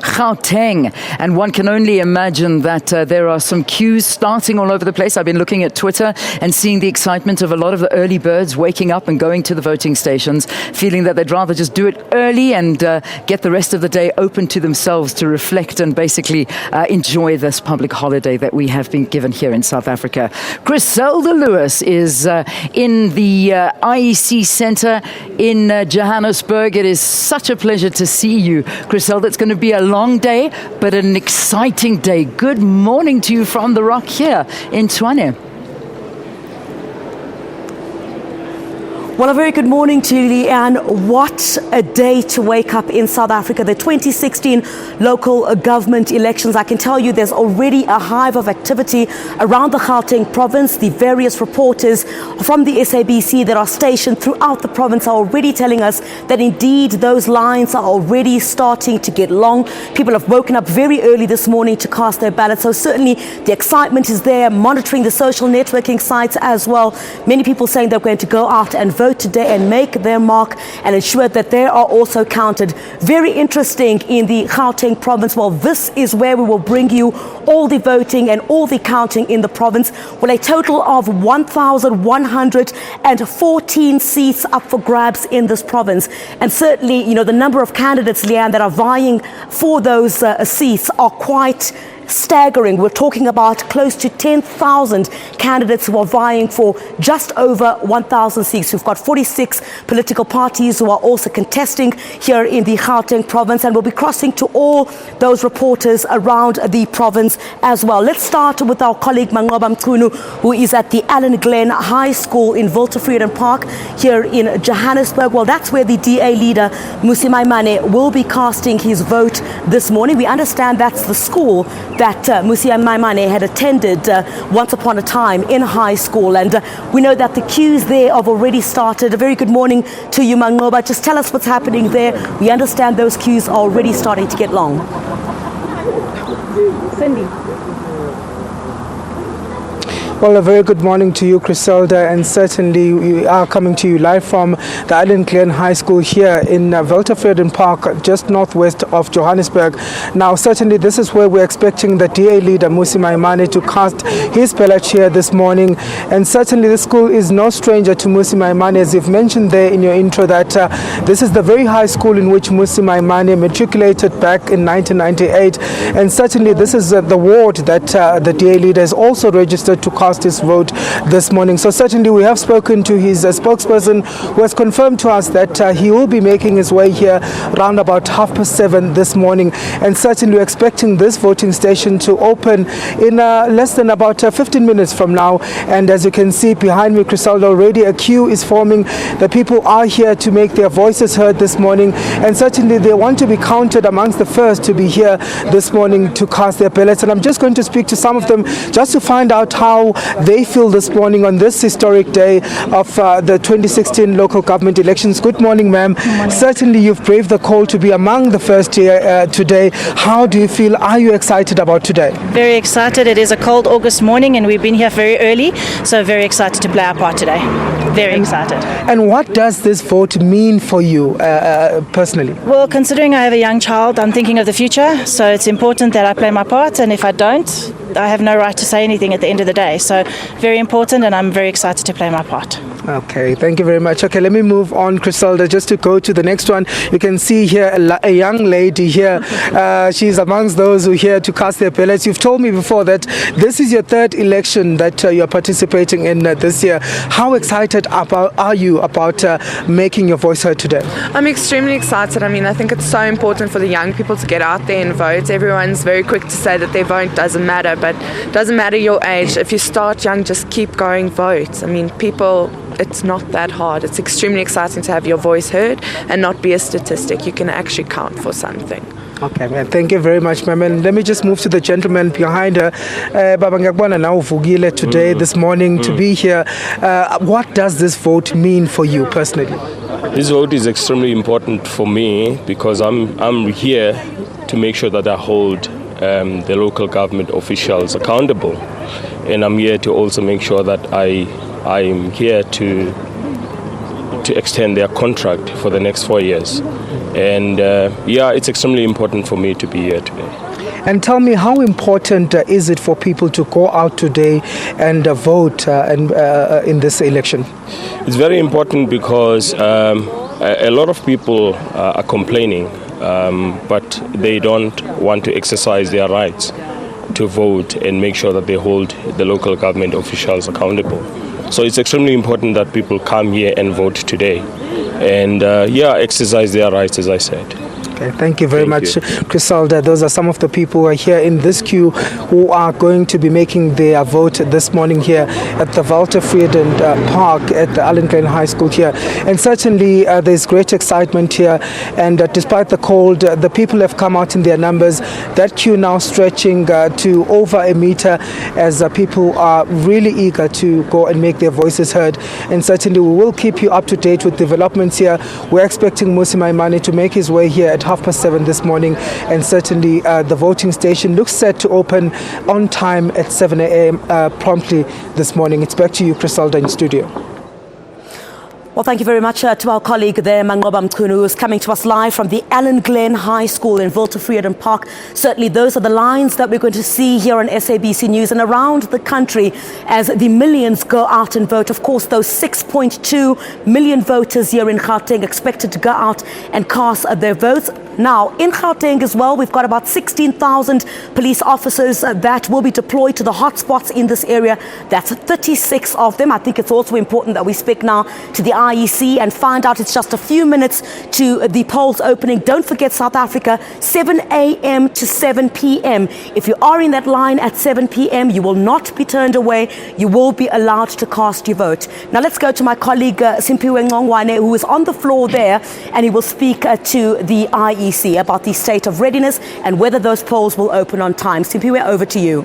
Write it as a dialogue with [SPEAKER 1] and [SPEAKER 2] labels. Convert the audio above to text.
[SPEAKER 1] Gauteng. And one can only imagine that there are some queues starting all over the place. I've been looking at Twitter and seeing the excitement of a lot of the early birds waking up and going to the voting stations, feeling that they'd rather just do it early and get the rest of the day open to themselves to reflect and basically enjoy this public holiday that we have been given here in South Africa. Griselda Lewis is in the IEC Centre in Johannesburg. It is such a pleasure to see you, Griselda. It's going to be a long day, but an exciting day. Good morning to you from the Rock here in Tshwane.
[SPEAKER 2] Well, a very good morning to you, Leanne. What a day to wake up in South Africa. The 2016 local government elections, I can tell you there's already a hive of activity around the Gauteng province. The various reporters from the SABC that are stationed throughout the province are already telling us that indeed those lines are already starting to get long. People have woken up very early this morning to cast their ballots. So certainly the excitement is there, monitoring the social networking sites as well. Many people saying they're going to go out and vote today and make their mark and ensure that they are also counted. Very interesting in the Gauteng province. Well, this is where we will bring you all the voting and all the counting in the province. Well, a total of 1,114 seats up for grabs in this province. And certainly, you know, the number of candidates, Leanne, that are vying for those seats are quite staggering. We're talking about close to 10,000 candidates who are vying for just over 1,000 seats. We've got 46 political parties who are also contesting here in the Gauteng province, and we'll be crossing to all those reporters around the province as well. Let's start with our colleague Mangoba Mchunu, who is at the Allen Glen High School in Volter Park here in Johannesburg. Well, that's where the DA leader Mmusi Maimane will be casting his vote this morning. We understand that's the school that Mmusi Maimane had attended once upon a time in high school, and we know that the queues there have already started. A very good morning to you, Mangoba. Just tell us what's happening there. We understand those queues are already starting to get long. Cindy.
[SPEAKER 3] Well, a very good morning to you, Griselda, and certainly we are coming to you live from the Allen Glen High School here in Volter Park, just northwest of Johannesburg. Now, certainly this is where we're expecting the DA leader, Mmusi Maimane, to cast his ballot here this morning. And certainly the school is no stranger to Mmusi Maimane, as you've mentioned there in your intro, that this is the very high school in which Mmusi Maimane matriculated back in 1998. And certainly this is the ward that the DA leader is also registered to cast his vote this morning. So certainly we have spoken to his spokesperson, who has confirmed to us that he will be making his way here around about 7:30 this morning. And certainly we're expecting this voting station to open in less than about 15 minutes from now. And as you can see behind me, Griselda, already a queue is forming. The people are here to make their voices heard this morning, and certainly they want to be counted amongst the first to be here this morning to cast their ballots. And I'm just going to speak to some of them just to find out how they feel this morning on this historic day of the 2016 local government elections. Good morning, ma'am. Certainly you've braved the call to be among the first here today. How do you feel? Are you excited about today?
[SPEAKER 4] Very excited. It is a cold August morning and we've been here very early, so very excited to play our part today. Very excited.
[SPEAKER 3] And what does this vote mean for you personally?
[SPEAKER 4] Well, considering I have a young child, I'm thinking of the future, so it's important that I play my part, and if I don't, I have no right to say anything at the end of the day. So very important, and I'm very excited to play my part.
[SPEAKER 3] Okay, thank you very much. Okay, let me move on, Griselda, just to go to the next one. You can see here a young lady here. She's amongst those who are here to cast their ballots. You've told me before that this is your third election that you're participating in this year. How excited are you about making your voice heard today?
[SPEAKER 5] I'm extremely excited. I mean, I think it's so important for the young people to get out there and vote. Everyone's very quick to say that their vote doesn't matter, but it doesn't matter your age. If you start young, just keep going, vote. I mean, people, it's not that hard. It's extremely exciting to have your voice heard and not be a statistic. You can actually count for something.
[SPEAKER 3] Okay, man. Thank you very much, ma'am. And let me just move to the gentleman behind her. Baba Ngakwana now Vugile today, this morning, to be here. What does this vote mean for you personally?
[SPEAKER 6] This vote is extremely important for me because I'm here to make sure that I hold the local government officials accountable, and I'm here to also make sure that I'm here to extend their contract for the next 4 years. And it's extremely important for me to be here today.
[SPEAKER 3] And tell me, how important is it for people to go out today and vote in this election?
[SPEAKER 6] It's very important because a lot of people are complaining, but they don't want to exercise their rights to vote and make sure that they hold the local government officials accountable. So it's extremely important that people come here and vote today and exercise their rights, as I said.
[SPEAKER 3] Okay, thank you very much, Criselda. Those are some of the people who are here in this queue who are going to be making their vote this morning here at the Walter Frieden Park at the Allen Glen High School here. And certainly there's great excitement here. And despite the cold, the people have come out in their numbers. That queue now stretching to over a meter as people are really eager to go and make their voices heard. And certainly we will keep you up to date with developments here. We're expecting Musi Maimane to make his way here at 7:30 this morning, and certainly the voting station looks set to open on time at 7 a.m. Promptly this morning. It's back to you, Criselda, in studio.
[SPEAKER 2] Well, thank you very much to our colleague there, Mangoba Mchunu, who is coming to us live from the Allen Glen High School in Walter Frieden Park. Certainly those are the lines that we're going to see here on SABC News and around the country as the millions go out and vote. Of course, those 6.2 million voters here in Gauteng expected to go out and cast their votes. Now, in Gauteng as well, we've got about 16,000 police officers that will be deployed to the hotspots in this area. That's 36 of them. I think it's also important that we speak now to the IEC and find out it's just a few minutes to the polls opening. Don't forget South Africa, 7 a.m. to 7 p.m. If you are in that line at 7 p.m., you will not be turned away. You will be allowed to cast your vote. Now, let's go to my colleague, Simpiwe Ngongwane, who is on the floor there, and he will speak to the IEC about the state of readiness and whether those polls will open on time. Simpiwe, over to you.